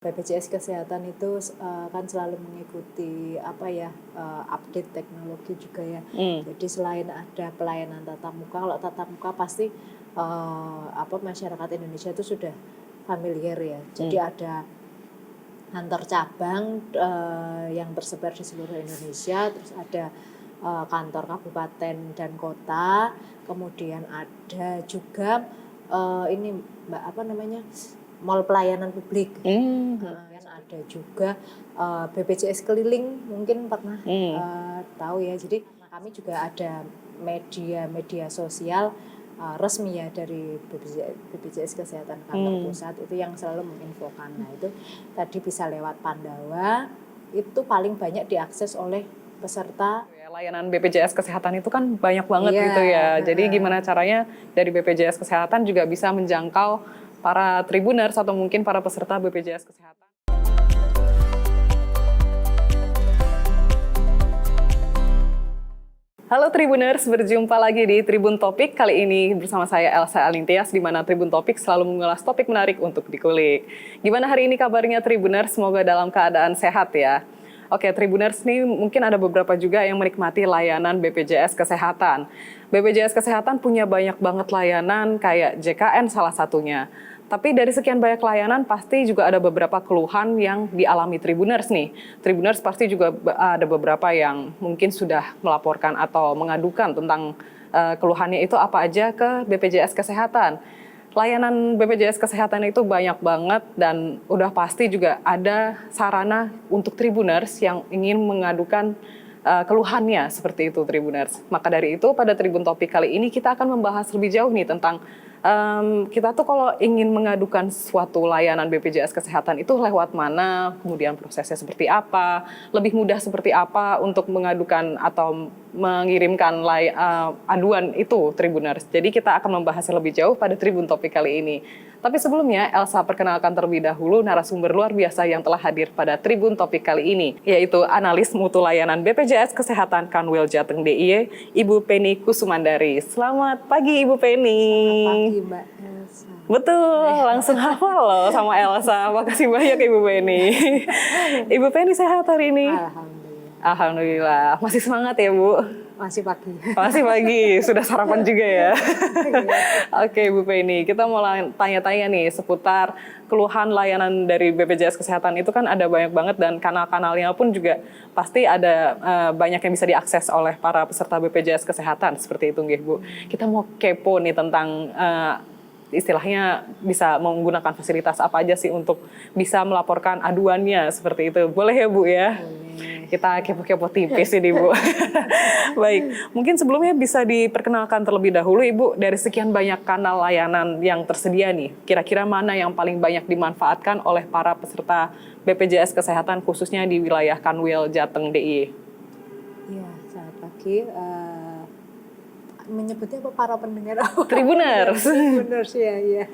BPJS Kesehatan itu kan selalu mengikuti update teknologi juga ya. Jadi selain ada pelayanan tatap muka, kalau tatap muka pasti masyarakat Indonesia itu sudah familiar ya. Jadi ada kantor cabang yang tersebar di seluruh Indonesia, terus ada kantor kabupaten dan kota, kemudian ada juga mall pelayanan publik. Kemudian ada juga BPJS keliling, mungkin pernah tahu ya. Jadi kami juga ada media sosial resmi ya dari BPJS Kesehatan kantor pusat itu yang selalu menginfokan. Nah itu tadi bisa lewat Pandawa, itu paling banyak diakses oleh peserta. Layanan BPJS Kesehatan itu kan banyak banget gitu ya. Jadi gimana caranya dari BPJS Kesehatan juga bisa menjangkau para Tribuners atau mungkin para peserta BPJS Kesehatan. Halo Tribuners, berjumpa lagi di Tribun Topik. Kali ini bersama saya Elsa Alintias, di mana Tribun Topik selalu mengulas topik menarik untuk dikulik. Gimana hari ini kabarnya Tribuners? Semoga dalam keadaan sehat ya. Oke, Tribuners nih mungkin ada beberapa juga yang menikmati layanan BPJS Kesehatan. BPJS Kesehatan punya banyak banget layanan kayak JKN salah satunya. Tapi dari sekian banyak layanan pasti juga ada beberapa keluhan yang dialami Tribuners nih. Tribuners pasti juga ada beberapa yang mungkin sudah melaporkan atau mengadukan tentang keluhannya itu apa aja ke BPJS Kesehatan. Layanan BPJS Kesehatan itu banyak banget dan udah pasti juga ada sarana untuk Tribuners yang ingin mengadukan keluhannya seperti itu Tribuners. Maka dari itu pada Tribun Topik kali ini kita akan membahas lebih jauh nih tentang kita tuh kalau ingin mengadukan suatu layanan BPJS Kesehatan itu lewat mana, kemudian prosesnya seperti apa, lebih mudah seperti apa untuk mengadukan atau mengirimkan aduan itu Tribuners. Jadi kita akan membahasnya lebih jauh pada Tribun Topik kali ini. Tapi sebelumnya Elsa perkenalkan terlebih dahulu narasumber luar biasa yang telah hadir pada Tribun Topik kali ini, yaitu analis mutu layanan BPJS Kesehatan Kanwil Jateng DIY, Ibu Penny Kusumandari. Selamat pagi Ibu Penny. Selamat pagi Mbak Elsa. Betul, langsung hafal loh sama Elsa. Makasih banyak Ibu Penny. Ibu Penny sehat hari ini? Alhamdulillah. Alhamdulillah. Masih semangat ya Bu? Masih pagi. Masih pagi, sudah sarapan juga ya. Oke Bu Penny, kita mau tanya-tanya nih seputar keluhan layanan dari BPJS Kesehatan itu kan ada banyak banget dan kanal-kanalnya pun juga pasti ada banyak yang bisa diakses oleh para peserta BPJS Kesehatan seperti itu nggih Bu. Kita mau kepo nih tentang istilahnya bisa menggunakan fasilitas apa aja sih untuk bisa melaporkan aduannya seperti itu. Boleh ya Bu ya? Boleh. Kita kepo-kepo tipis ini Bu. Baik, mungkin sebelumnya bisa diperkenalkan terlebih dahulu Ibu dari sekian banyak kanal layanan yang tersedia nih. Kira-kira mana yang paling banyak dimanfaatkan oleh para peserta BPJS Kesehatan khususnya di wilayah Kanwil Jateng DIY? Iya, selamat pagi. Menyebutnya apa para pendengar? Tribuners. Tribuners ya.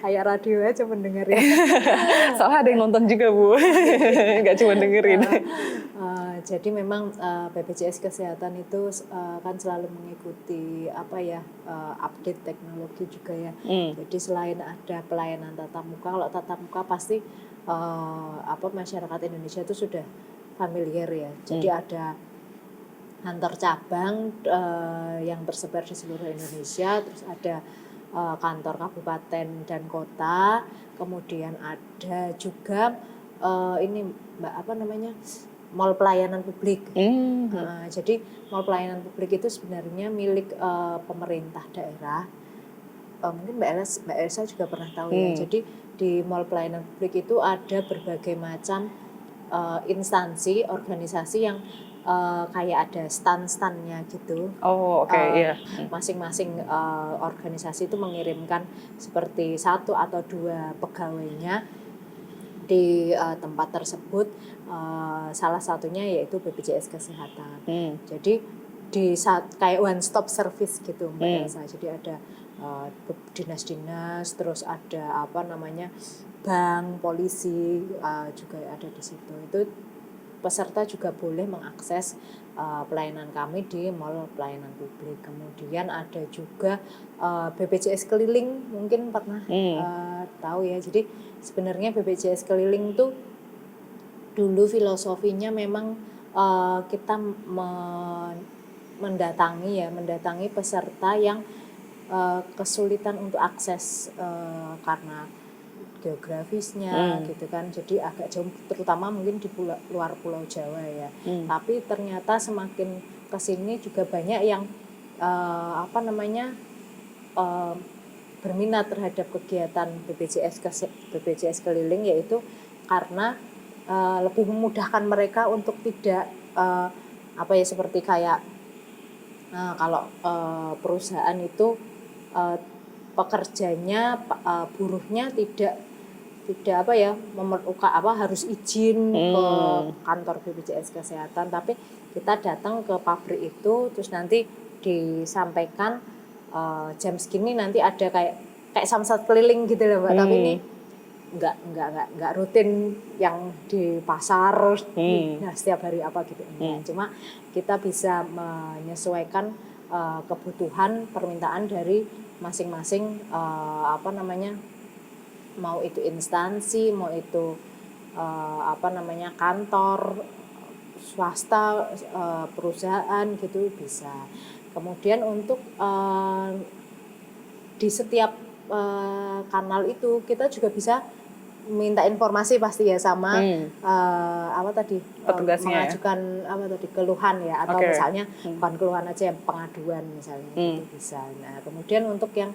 Kayak radio aja pendengar ya. Soalnya ada yang nonton juga Bu, nggak cuma dengerin. Jadi memang BPJS Kesehatan itu kan selalu mengikuti update teknologi juga ya. Jadi selain ada pelayanan tatap muka, kalau tatap muka pasti masyarakat Indonesia itu sudah familiar ya. Jadi ada kantor cabang yang tersebar di seluruh Indonesia, terus ada kantor kabupaten dan kota, kemudian ada juga mall pelayanan publik. Jadi mall pelayanan publik itu sebenarnya milik pemerintah daerah. Mungkin Mbak Elsa juga pernah tahu ya. Jadi di mall pelayanan publik itu ada berbagai macam instansi, organisasi yang kayak ada stand-standnya gitu. Oh oke, iya. Masing-masing organisasi itu mengirimkan seperti 1 atau 2 pegawainya di tempat tersebut. Salah satunya yaitu BPJS Kesehatan. Jadi kayak one stop service gitu Mbak Elsa. Jadi ada dinas-dinas, terus ada bank, polisi juga ada di situ. Itu peserta juga boleh mengakses pelayanan kami di mall pelayanan publik. Kemudian ada juga BPJS keliling, mungkin pernah tahu ya. Jadi sebenarnya BPJS keliling tuh dulu filosofinya memang kita mendatangi peserta yang kesulitan untuk akses karena geografisnya gitu kan, jadi agak jauh, terutama mungkin di luar Pulau Jawa ya. Tapi ternyata semakin kesini juga banyak yang berminat terhadap kegiatan BPJS keliling, yaitu karena lebih memudahkan mereka untuk tidak seperti kayak kalau perusahaan itu pekerjanya buruhnya tidak harus izin ke kantor BPJS Kesehatan, tapi kita datang ke pabrik itu terus nanti disampaikan jam segini nanti ada kayak samsat keliling gitu loh Mbak. Tapi ini nggak rutin yang di pasar setiap hari apa gitu. Cuma kita bisa menyesuaikan kebutuhan permintaan dari masing-masing mau itu instansi, mau itu kantor swasta, perusahaan gitu bisa. Kemudian untuk di setiap kanal itu kita juga bisa minta informasi pasti ya sama mengajukan keluhan ya, atau misalnya bukan keluhan aja, yang pengaduan misalnya itu bisa. Nah kemudian untuk yang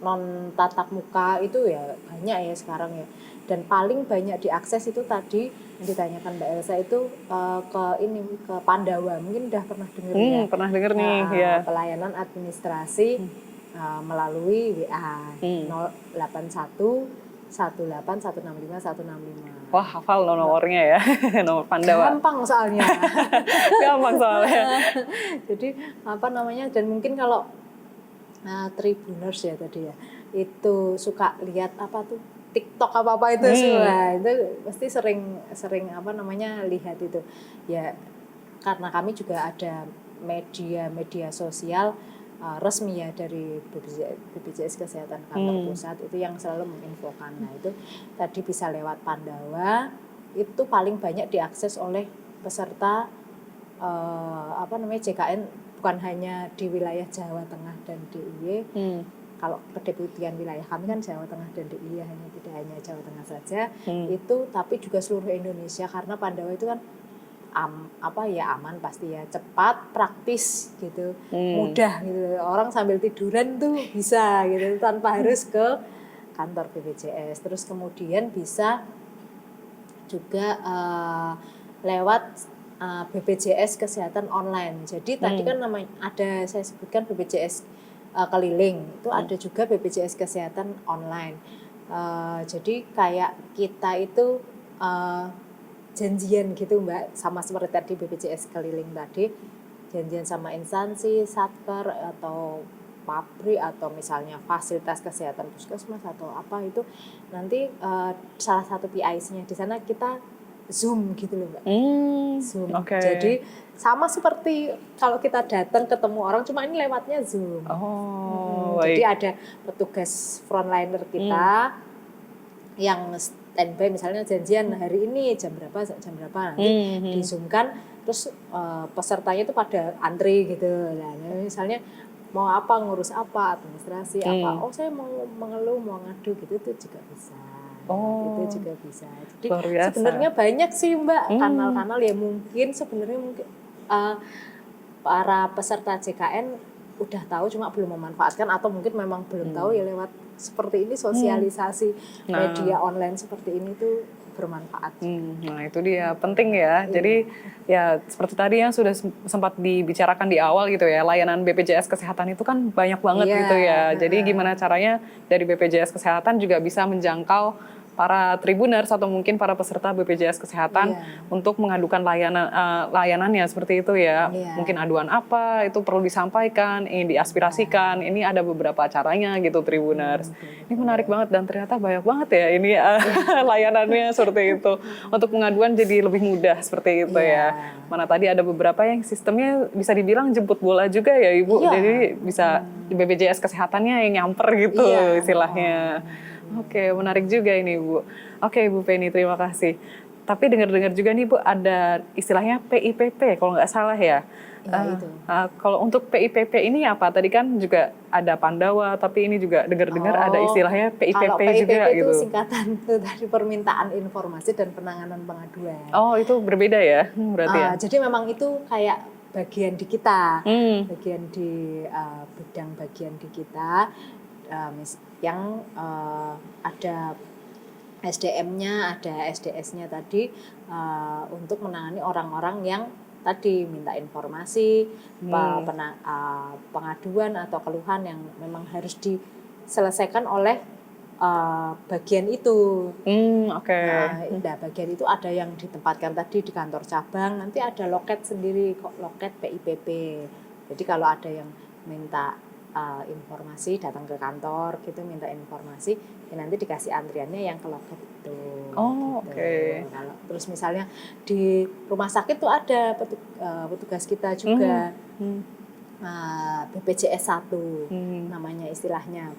non tatap muka itu ya banyak ya sekarang ya, dan paling banyak diakses itu tadi yang ditanyakan Mbak Elsa itu ke Pandawa, mungkin udah pernah dengar ya. Pernah dengar nih ya. Pelayanan administrasi melalui WA 081 18 165 165. Wah, hafal nomornya ya. Nomor Pandawa. Gampang soalnya. Gampang soalnya. Jadi dan mungkin kalau Tribuners ya tadi ya, itu suka lihat TikTok apa itu semua, itu pasti sering lihat itu ya, karena kami juga ada media sosial resmi ya dari BPJS Kesehatan kantor pusat itu yang selalu menginfokan. Nah itu tadi bisa lewat Pandawa, itu paling banyak diakses oleh peserta JKN, bukan hanya di wilayah Jawa Tengah dan DIY. Kalau kedeputian wilayah kami kan Jawa Tengah dan DIY, tidak hanya Jawa Tengah saja, itu tapi juga seluruh Indonesia, karena Pandawa itu kan aman pasti ya, cepat, praktis gitu, mudah gitu, orang sambil tiduran tuh bisa gitu tanpa harus ke kantor BPJS. Terus kemudian bisa juga lewat BPJS Kesehatan online. Jadi tadi kan namanya ada, saya sebutkan BPJS keliling, itu ada juga BPJS Kesehatan online. Jadi kayak kita itu janjian gitu Mbak, sama seperti tadi BPJS keliling tadi, janjian sama instansi, satker atau pabrik atau misalnya fasilitas kesehatan puskesmas atau apa itu, nanti salah satu PIC-nya di sana kita Zoom gitu loh Mbak. Zoom. Jadi sama seperti kalau kita datang ketemu orang, cuma ini lewatnya Zoom. Jadi ada petugas frontliner kita yang standby, misalnya janjian hari ini jam berapa nanti di-zoom-kan, terus pesertanya itu pada antri gitu. Nah, misalnya mau apa, ngurus apa, administrasi apa, saya mau mengeluh, mau ngadu gitu, itu juga bisa. Itu juga bisa. Jadi sebenarnya banyak sih Mbak kanal-kanal ya, mungkin para peserta JKN udah tahu cuma belum memanfaatkan, atau mungkin memang belum tahu ya, lewat seperti ini sosialisasi media online seperti ini tuh bermanfaat. Nah itu dia, penting ya. Jadi ya seperti tadi yang sudah sempat dibicarakan di awal gitu ya, layanan BPJS Kesehatan itu kan banyak banget gitu ya. Jadi gimana caranya dari BPJS Kesehatan juga bisa menjangkau para Tribuners atau mungkin para peserta BPJS Kesehatan untuk mengadukan layanannya seperti itu ya. Mungkin aduan apa itu perlu disampaikan, ingin diaspirasikan. Ini ada beberapa caranya gitu Tribuners. Ini menarik banget dan ternyata banyak banget ya ini layanannya seperti itu. Untuk pengaduan jadi lebih mudah seperti itu ya. Mana tadi ada beberapa yang sistemnya bisa dibilang jemput bola juga ya Ibu. Jadi bisa BPJS Kesehatannya yang nyamper gitu istilahnya. Oke, menarik juga ini Bu. Oke Bu Penny, terima kasih. Tapi dengar-dengar juga nih Bu, ada istilahnya PIPP kalau nggak salah ya. Itu. Kalau untuk PIPP ini apa? Tadi kan juga ada Pandawa, tapi ini juga dengar-dengar ada istilahnya PIPP kalau PIPP juga itu gitu. singkatan itu dari permintaan informasi dan penanganan pengaduan. Oh, itu berbeda ya berarti ya? Jadi memang itu kayak bagian di kita, bagian di bidang bagian di kita yang ada SDM-nya, ada SDS-nya tadi untuk menangani orang-orang yang tadi minta informasi, pengaduan atau keluhan yang memang harus diselesaikan oleh bagian itu. Nah, bagian itu ada yang ditempatkan tadi di kantor cabang, nanti ada loket sendiri, loket PIPP. Jadi kalau ada yang minta informasi datang ke kantor gitu, minta informasi, ya nanti dikasih antriannya yang ke loket itu. Kalau terus misalnya di rumah sakit tuh ada petugas kita juga. BPJS 1 namanya istilahnya,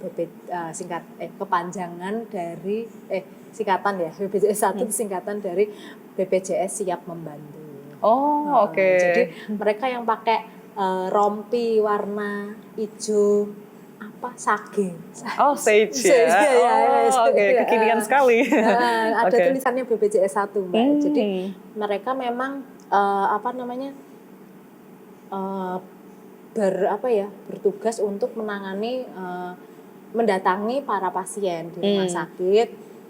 kepanjangan dari singkatan ya, BPJS 1 itu singkatan dari BPJS Siap Membantu. Jadi mereka yang pakai rompi warna hijau sage. Sage ya. Kekinian sekali. Ada tulisannya BPJS 1 Mbak. Jadi mereka memang bertugas untuk menangani mendatangi para pasien di rumah sakit,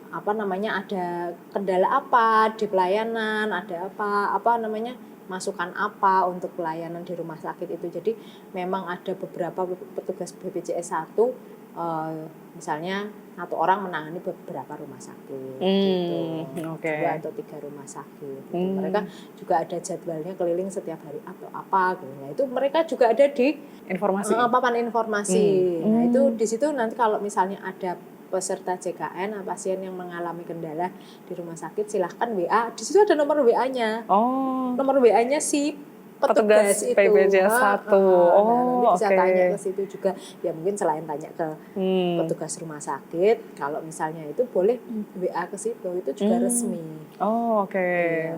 ada kendala apa di pelayanan, ada masukan apa untuk pelayanan di rumah sakit itu. Jadi memang ada beberapa petugas BPJS 1 misalnya satu orang menangani beberapa rumah sakit gitu. 2 atau 3 rumah sakit gitu. Mereka juga ada jadwalnya keliling setiap hari atau apa gitu. Nah, itu mereka juga ada di papan informasi. Nah, itu di situ nanti kalau misalnya ada peserta JKN, pasien yang mengalami kendala di rumah sakit, silahkan WA. Di situ ada nomor WA-nya. Nomor WA-nya si petugas itu. PBJS 1. Nanti bisa tanya ke situ juga. Ya mungkin selain tanya ke petugas rumah sakit, kalau misalnya itu boleh WA ke situ, itu juga resmi. Oke,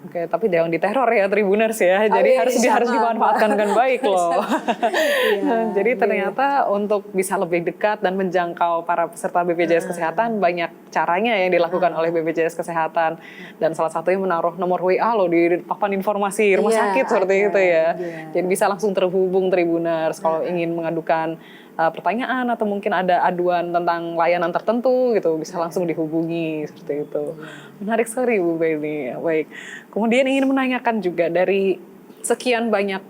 tapi jangan diteror ya Tribuners ya. Jadi harus dimanfaatkan dengan baik loh. Jadi ternyata untuk bisa lebih dekat dan menjangkau para peserta BPJS Kesehatan banyak caranya yang dilakukan oleh BPJS Kesehatan. Dan salah satunya menaruh nomor WA loh di papan informasi rumah sakit seperti itu ya. Jadi bisa langsung terhubung Tribuners kalau ingin mengadukan pertanyaan atau mungkin ada aduan tentang layanan tertentu gitu, bisa langsung dihubungi seperti itu. Menarik sekali Bu Penny. Baik. Kemudian ingin menanyakan juga dari sekian banyak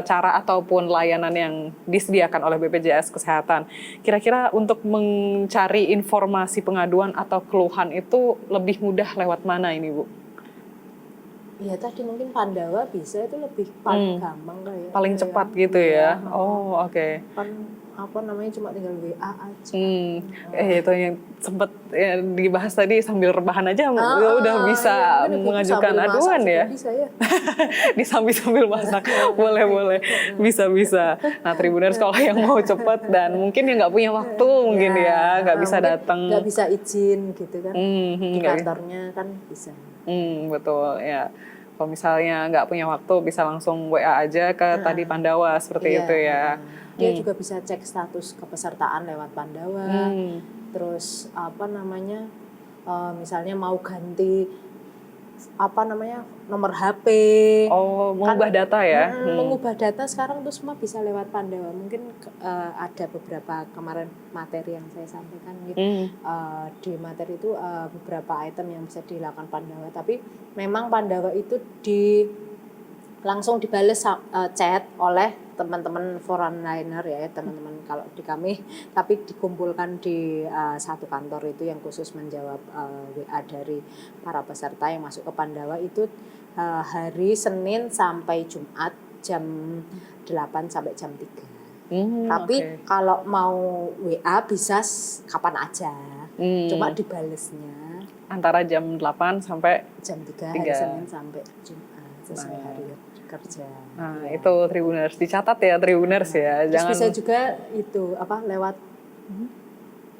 cara ataupun layanan yang disediakan oleh BPJS Kesehatan, kira-kira untuk mencari informasi pengaduan atau keluhan itu lebih mudah lewat mana ini Bu? Iya tadi mungkin Pandawa bisa, itu lebih paling gampang kayak. Paling cepat gitu ya. Kan cuma tinggal WA aja. Itu yang sempat dibahas tadi sambil rebahan aja udah bisa mengajukan aduan ya. Bisa ya. Sambil masak. boleh. Bisa. Nah, Tribuners kalau yang mau cepat dan mungkin yang nggak punya waktu mungkin ya, nggak bisa datang. Nggak bisa izin gitu kan. Di kantornya kan bisa. Betul ya. Kalau misalnya nggak punya waktu bisa langsung WA aja ke tadi Pandawa seperti itu ya. Dia juga bisa cek status kepesertaan lewat Pandawa. Terus misalnya mau ganti nomor HP. Mengubah data ya. Mengubah data sekarang tuh semua bisa lewat Pandawa. Mungkin ada beberapa kemarin materi yang saya sampaikan gitu. Di materi itu beberapa item yang bisa dilakukan Pandawa. Tapi memang Pandawa itu langsung dibales chat oleh teman-teman foreigner ya, teman-teman kalau di kami, tapi dikumpulkan di satu kantor itu yang khusus menjawab WA dari para peserta yang masuk ke Pandawa itu hari Senin sampai Jumat jam 8 sampai jam 3. Tapi kalau mau WA bisa kapan aja, cuma dibalesnya antara jam 8 sampai jam 3 hari Senin sampai Jumat sesuai hari kerja. Nah, itu Tribuners dicatat ya, Tribuners ya. Terus Jangan bisa juga itu lewat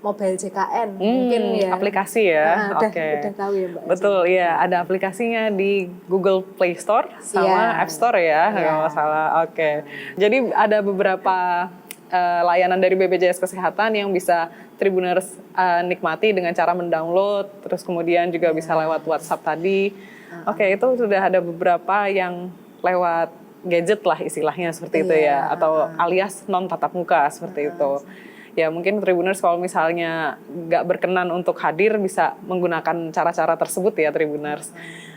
mobile JKN mungkin ya. Aplikasi ya. Oke. Udah tahu ya Mbak. Betul ya, ada aplikasinya di Google Play Store sama App Store ya, kalau salah. Oke. Jadi ada beberapa layanan dari BPJS Kesehatan yang bisa Tribuners nikmati dengan cara mendownload, terus kemudian juga bisa lewat WhatsApp tadi. Oke, itu sudah ada beberapa yang lewat gadget lah istilahnya seperti itu ya, atau alias non tatap muka seperti itu. Ya mungkin Tribuners kalau misalnya nggak berkenan untuk hadir bisa menggunakan cara-cara tersebut ya Tribuners.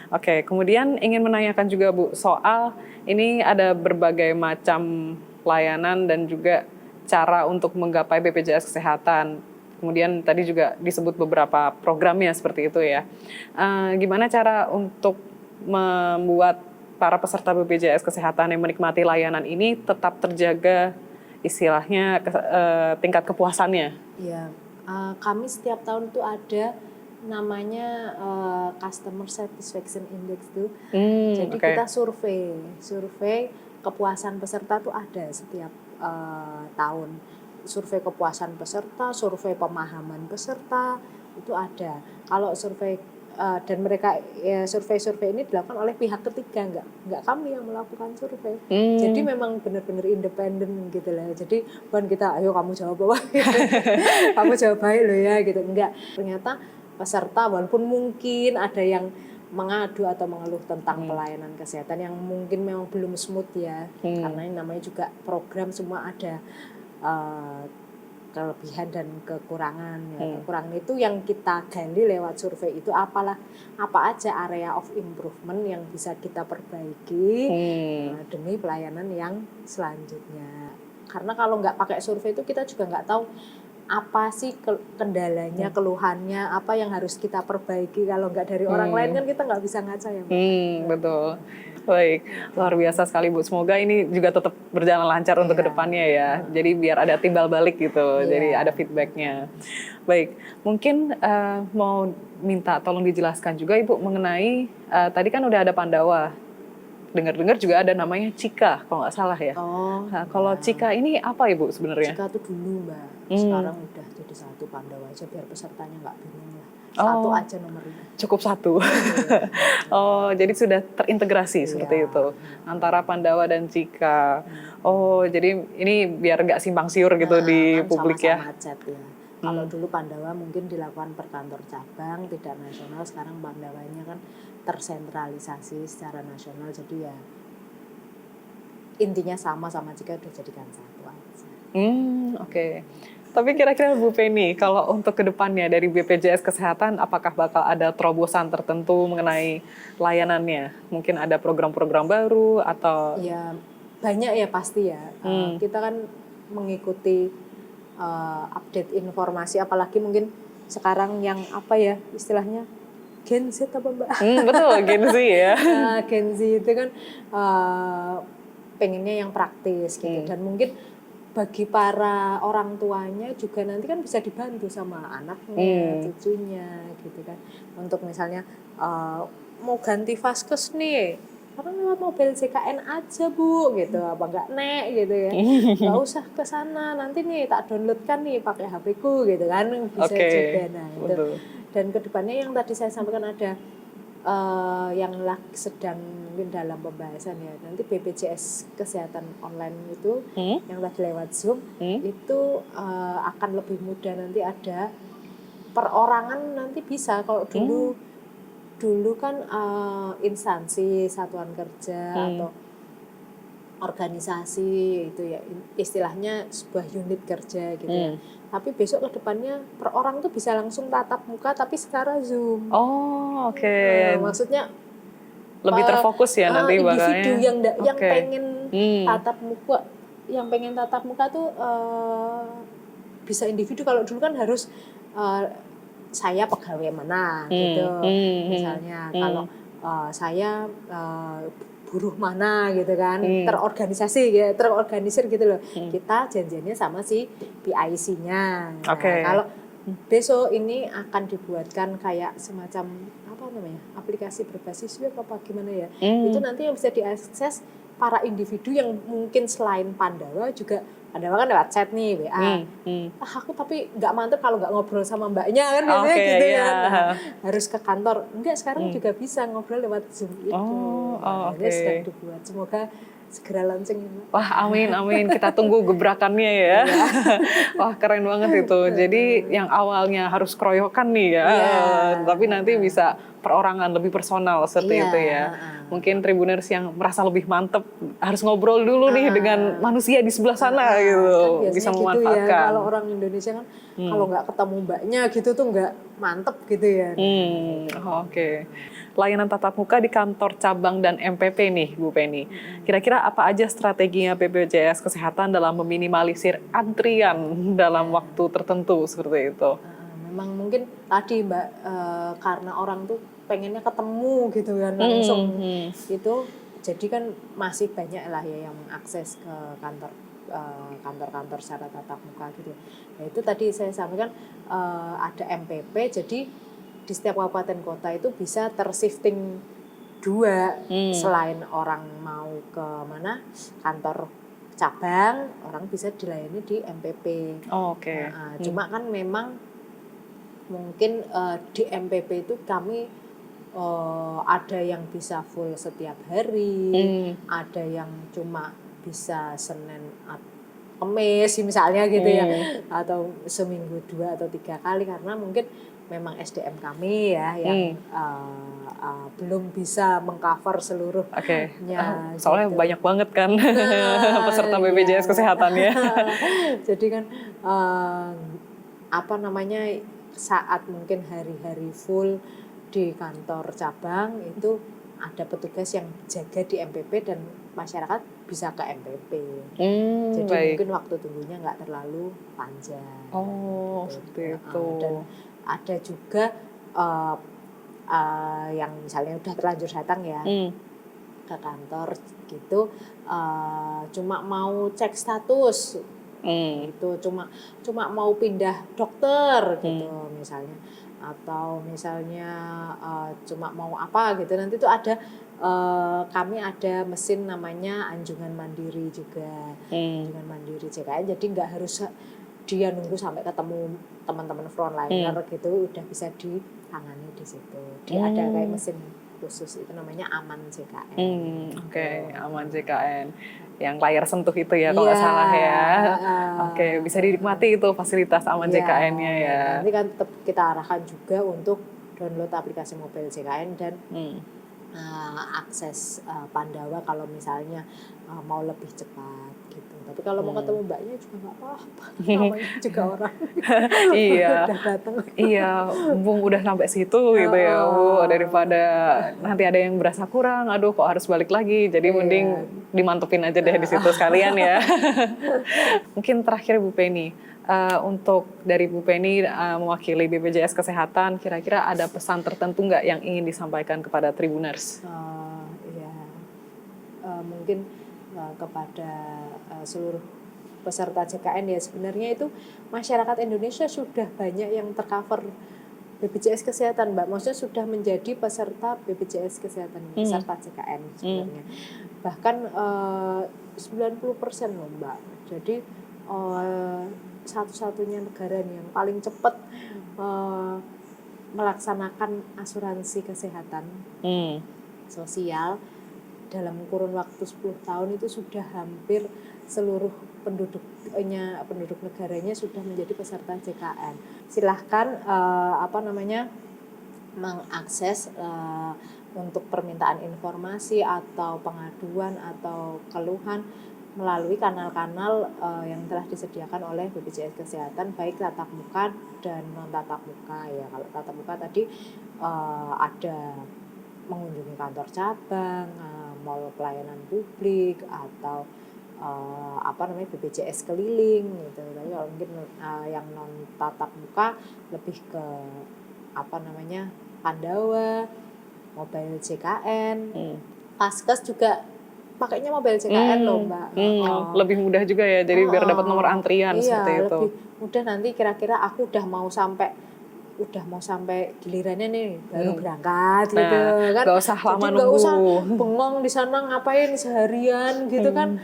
Oke, kemudian ingin menanyakan juga Bu, soal ini ada berbagai macam layanan dan juga cara untuk menggapai BPJS Kesehatan. Kemudian tadi juga disebut beberapa programnya seperti itu ya. Gimana cara untuk membuat para peserta BPJS Kesehatan yang menikmati layanan ini tetap terjaga istilahnya tingkat kepuasannya? Iya, kami setiap tahun tuh ada namanya Customer Satisfaction Index tuh. Jadi kita survei kepuasan peserta tuh ada setiap tahun. Survei kepuasan peserta, survei pemahaman peserta itu ada. Kalau survei dan mereka survei ini dilakukan oleh pihak ketiga, nggak kami yang melakukan survei. Jadi memang benar-benar independen gitu lah. Jadi bukan kita ayo kamu jawab apa kamu jawab baik loh ya gitu, enggak. Ternyata peserta walaupun mungkin ada yang mengadu atau mengeluh tentang pelayanan kesehatan yang mungkin memang belum smooth ya, karena ini namanya juga program, semua ada kelebihan dan kekurangan ya. Kekurangan itu yang kita gali lewat survei itu apa aja area of improvement yang bisa kita perbaiki demi pelayanan yang selanjutnya. Karena kalau nggak pakai survei itu kita juga nggak tahu apa sih kendalanya, keluhannya, apa yang harus kita perbaiki. Kalau nggak dari orang lain kan kita nggak bisa ngaca ya. Betul. Baik, luar biasa sekali Bu. Semoga ini juga tetap berjalan lancar untuk kedepannya ya. Jadi biar ada timbal balik gitu, jadi ada feedbacknya. Baik, mungkin mau minta tolong dijelaskan juga Ibu mengenai, tadi kan udah ada Pandawa. Dengar-dengar juga ada namanya Cika, kalau nggak salah ya. Nah, kalau Cika ini apa Ibu sebenarnya? Cika tuh dulu Mbak, sekarang udah jadi satu Pandawa aja biar pesertanya nggak bingung lah. Satu aja nomornya. Cukup satu. Oh, jadi sudah terintegrasi seperti itu antara Pandawa dan Cika. Oh, jadi ini biar nggak simpang siur gitu di publik sama-sama ya. chat ya. Kalau dulu Pandawa mungkin dilakukan per kantor cabang, tidak nasional. Sekarang Pandawanya kan tersentralisasi secara nasional. Jadi ya intinya sama Cika udah jadikan satu aja. Oke. Tapi kira-kira Bu Penny, kalau untuk kedepannya dari BPJS Kesehatan, apakah bakal ada terobosan tertentu mengenai layanannya? Mungkin ada program-program baru atau? Ya banyak ya pasti ya. Kita kan mengikuti update informasi, apalagi mungkin sekarang yang istilahnya Gen Z apa Mbak? Betul, Gen Z ya. Gen Z itu kan pengennya yang praktis gitu, dan mungkin bagi para orang tuanya juga nanti kan bisa dibantu sama anaknya, cucunya gitu kan. Untuk misalnya mau ganti vaskes nih, karena lewat mobil JKN aja Bu gitu, apa enggak Nek gitu ya. Enggak usah ke sana, nanti nih tak downloadkan nih pakai HP-ku gitu kan, bisa juga. Nah, itu. Dan kedepannya yang tadi saya sampaikan ada yang sedang mungkin dalam pembahasan ya, nanti BPJS Kesehatan online itu yang tadi lewat Zoom itu akan lebih mudah, nanti ada perorangan, nanti bisa kalau dulu kan instansi satuan kerja atau organisasi itu ya istilahnya sebuah unit kerja gitu ya. Tapi besok ke depannya per orang tuh bisa langsung tatap muka tapi secara Zoom. Oh, oke. Maksudnya Lebih terfokus ya nanti individu bakalnya. yang Oke. pengen tatap muka tuh bisa individu. Kalau dulu kan harus saya pegawai mana gitu misalnya, kalau saya buruh mana gitu kan, terorganisir gitu loh. Kita janjiannya sama si PIC-nya. Nah, kalau besok ini akan dibuatkan kayak semacam apa namanya, aplikasi berbasis web apa gimana ya, itu nanti yang bisa diakses para individu yang mungkin selain Pandawa juga. Pandawa kan lewat chat nih, WA. Aku tapi nggak mantep kalau nggak ngobrol sama mbaknya kan, biasanya gitu kan. Nah, harus ke kantor. Enggak, sekarang juga bisa ngobrol lewat Zoom itu. Ini sedang dibuat. Semoga segera launching. Wah, amin. Kita tunggu gebrakannya ya. Wah, keren banget itu. Jadi yang awalnya harus keroyokan nih ya, tapi nanti bisa perorangan, lebih personal seperti itu ya. Mungkin Tribuners yang merasa lebih mantep harus ngobrol dulu nih dengan manusia di sebelah sana gitu, kan bisa gitu memanfaatkan. Ya, kalau orang Indonesia kan kalau nggak ketemu mbaknya gitu tuh nggak mantep gitu ya. Oke. Layanan tatap muka di kantor cabang dan MPP nih, Bu Penny. Kira-kira apa aja strateginya BPJS Kesehatan dalam meminimalisir antrian dalam waktu tertentu seperti itu? Memang mungkin tadi Mbak, karena orang tuh pengennya ketemu gitu kan langsung gitu, jadi kan masih banyak lah ya yang mengakses ke kantor-kantor secara tatap muka gitu. Nah itu tadi saya sampaikan ada MPP, jadi di setiap kabupaten kota itu bisa tershifting dua, selain orang mau ke mana kantor cabang, orang bisa dilayani di MPP. Cuma kan memang mungkin di MPP itu kami ada yang bisa full setiap hari, ada yang cuma bisa Senin Kamis misalnya gitu ya, atau seminggu 2 atau 3 kali, karena mungkin memang SDM kami ya yang belum bisa mengcover seluruhnya. Soalnya gitu. Banyak banget kan peserta BPJS Kesehatannya. Jadi kan saat mungkin hari-hari full di kantor cabang itu ada petugas yang jaga di MPP dan masyarakat bisa ke MPP. Jadi mungkin waktu tunggunya nggak terlalu panjang. Seperti itu. Dan ada juga yang misalnya udah terlanjur datang ya ke kantor gitu, cuma mau cek status. Itu cuma mau pindah dokter gitu misalnya, atau misalnya cuma mau apa gitu, nanti tuh ada kami ada mesin namanya anjungan mandiri juga, anjungan mandiri JKN, jadi nggak harus dia nunggu sampai ketemu teman-teman frontliner gitu, udah bisa ditangani di situ. Dia ada kayak mesin khusus, itu namanya Aman JKN. Aman JKN. Yang layar sentuh itu ya kalau nggak salah ya. Bisa dinikmati itu fasilitas Aman JKN-nya ya. Nanti kan tetap kita arahkan juga untuk download aplikasi mobile JKN dan akses Pandawa kalau misalnya mau lebih cepat gitu. Tapi kalau mau ketemu mbaknya juga nggak apa-apa, namanya juga orang. Udah datang. Mumpung udah sampai situ gitu ya Bu, daripada nanti ada yang berasa kurang, aduh kok harus balik lagi, jadi mending dimantepin aja deh di situ sekalian ya. Mungkin terakhir Bu Penny, untuk dari Bu Penny mewakili BPJS Kesehatan, kira-kira ada pesan tertentu nggak yang ingin disampaikan kepada Tribuners? Mungkin kepada seluruh peserta JKN ya, sebenarnya itu masyarakat Indonesia sudah banyak yang tercover BPJS Kesehatan Mbak, maksudnya sudah menjadi peserta BPJS Kesehatan, peserta JKN sebenarnya. Bahkan 90% loh Mbak, jadi satu-satunya negara nih yang paling cepat melaksanakan asuransi kesehatan sosial dalam kurun waktu 10 tahun itu sudah hampir seluruh penduduk negaranya sudah menjadi peserta JKN. Silahkan mengakses untuk permintaan informasi atau pengaduan atau keluhan melalui kanal-kanal yang telah disediakan oleh BPJS Kesehatan, baik tatap muka dan non tatap muka ya. Kalau tatap muka tadi ada mengunjungi kantor cabang, mall pelayanan publik atau BPJS keliling gitu. Tapi kalau mungkin yang non tatap muka lebih ke Pandawa, mobile JKN, Paskes juga pakainya mobile JKN loh Mbak. Lebih mudah juga ya, jadi biar dapat nomor antrian seperti itu. Lebih mudah, nanti kira-kira aku udah mau sampai gilirannya nih baru berangkat gitu kan. Gak usah lama nunggu. Gak usah bengong di sana ngapain seharian gitu kan.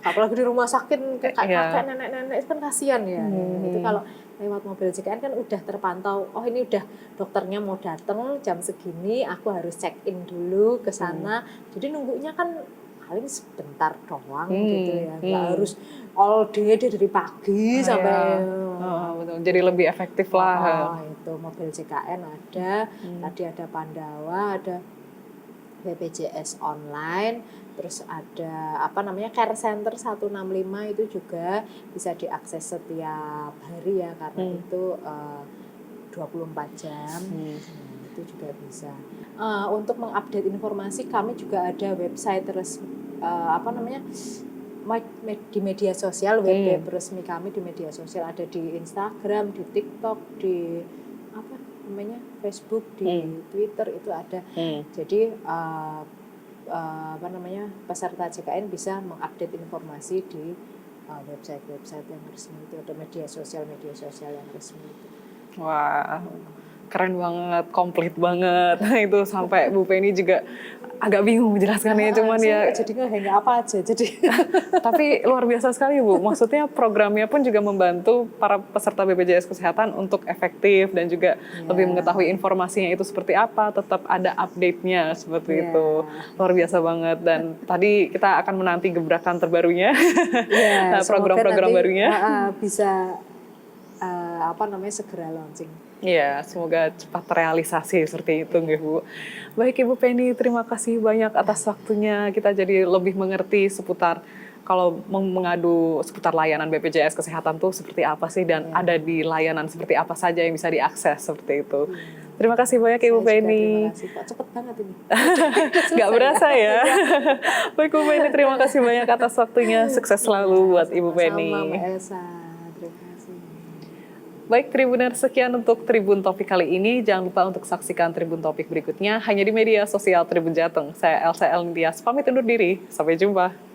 Apalagi di rumah sakit kakek nenek-nenek kan kasihan ya. Itu kalau lewat mobil JKN kan udah terpantau. Oh ini udah dokternya mau datang jam segini, aku harus check in dulu ke sana. Jadi nunggunya kan paling sebentar doang gitu ya. Nggak harus all day dari pagi sampai. Betul. Jadi lebih efektif lah. Itu mobil JKN ada, tadi ada Pandawa, ada BPJS online, terus ada care center 165 itu juga bisa diakses setiap hari ya, karena itu 24 jam. Itu juga bisa. Untuk mengupdate informasi kami juga ada website di media sosial, web resmi kami di media sosial, ada di Instagram, di TikTok, di Facebook, di Twitter itu ada. Jadi peserta JKN bisa mengupdate informasi di website yang resmi itu, atau media sosial yang resmi itu. Wah, keren banget, komplit banget. Itu sampai Bu Penny juga agak bingung menjelaskannya, cuman ya jadi nggak apa aja jadi. Tapi luar biasa sekali Bu, maksudnya programnya pun juga membantu para peserta BPJS Kesehatan untuk efektif dan juga lebih mengetahui informasinya itu seperti apa, tetap ada update-nya seperti itu. Luar biasa banget, dan tadi kita akan menanti gebrakan terbarunya, program-program barunya bisa segera launching. Iya, semoga cepat terrealisasi seperti itu, nggih Bu. Baik Ibu Penny, terima kasih banyak atas waktunya. Kita jadi lebih mengerti seputar kalau mengadu seputar layanan BPJS Kesehatan tuh seperti apa sih, dan ada di layanan seperti apa saja yang bisa diakses seperti itu. Terima kasih banyak Ibu Penny. Terima kasih, Pak. Cepet banget ini. Nggak berasa ya. Baik Bu Penny, terima kasih banyak atas waktunya. Sukses selalu buat Ibu Penny. Sama Mbak Elsa. Baik Tribuner, sekian untuk Tribun Topik kali ini. Jangan lupa untuk saksikan Tribun Topik berikutnya hanya di media sosial Tribun Jateng. Saya Elsa Elintias, pamit undur diri. Sampai jumpa.